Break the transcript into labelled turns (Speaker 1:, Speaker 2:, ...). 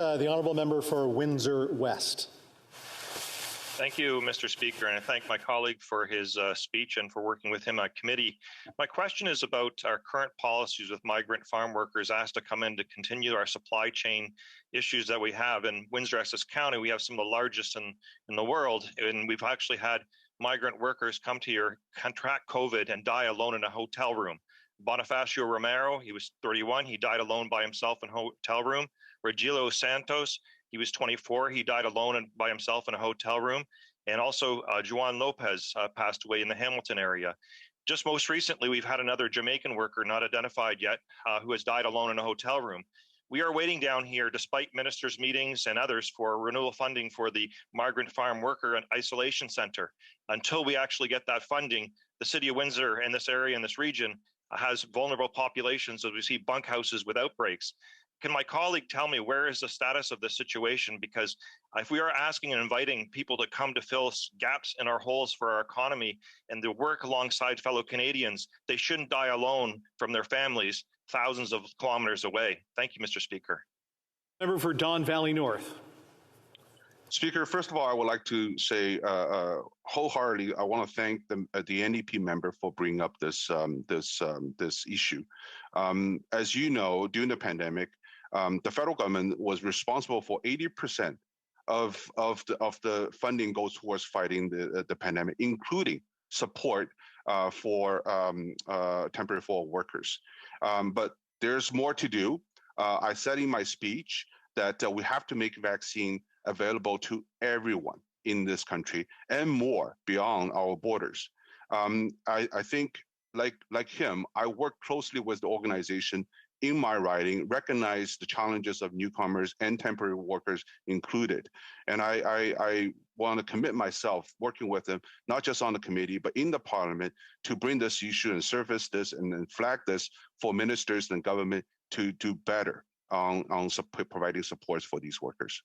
Speaker 1: The honourable member for Windsor West.
Speaker 2: Thank you, Mr. Speaker, and I thank my colleague for his speech and for working with him on committee. My question is about our current policies with migrant farm workers asked to come in to continue our supply chain issues that we have. In Windsor-Essex County, we have some of the largest in the world, and we've actually had migrant workers come to here, contract COVID, and die alone in a hotel room. Bonifacio Romero, he was 31, he died alone by himself in a hotel room. Regilio Santos, he was 24. He died alone by himself in a hotel room. And also Juan Lopez passed away in the Hamilton area. Just most recently, we've had another Jamaican worker, not identified yet, who has died alone in a hotel room. We are waiting down here, despite ministers' meetings and others, for renewal funding for the Migrant Farm Worker and Isolation Center. Until we actually get that funding, the city of Windsor and this area and this region has vulnerable populations as we see bunkhouses with outbreaks. Can my colleague tell me where is the status of this situation? Because if we are asking and inviting people to come to fill gaps in our holes for our economy and to work alongside fellow Canadians, they shouldn't die alone from their families thousands of kilometers away. Thank you, Mr. Speaker.
Speaker 1: Member for Don Valley North.
Speaker 3: Speaker, first of all, I would like to say wholeheartedly, I want to thank the NDP member for bringing up this issue. As you know, during the pandemic, the federal government was responsible for 80% of the funding goes towards fighting the pandemic, including support for temporary foreign workers. But there's more to do. I said in my speech that we have to make vaccine available to everyone in this country and more beyond our borders. I think, like him, I work closely with the organization in my writing, recognize the challenges of newcomers and temporary workers included. And I want to commit myself working with them, not just on the committee, but in the parliament to bring this issue and surface this and flag this for ministers and government to do better on providing supports for these workers.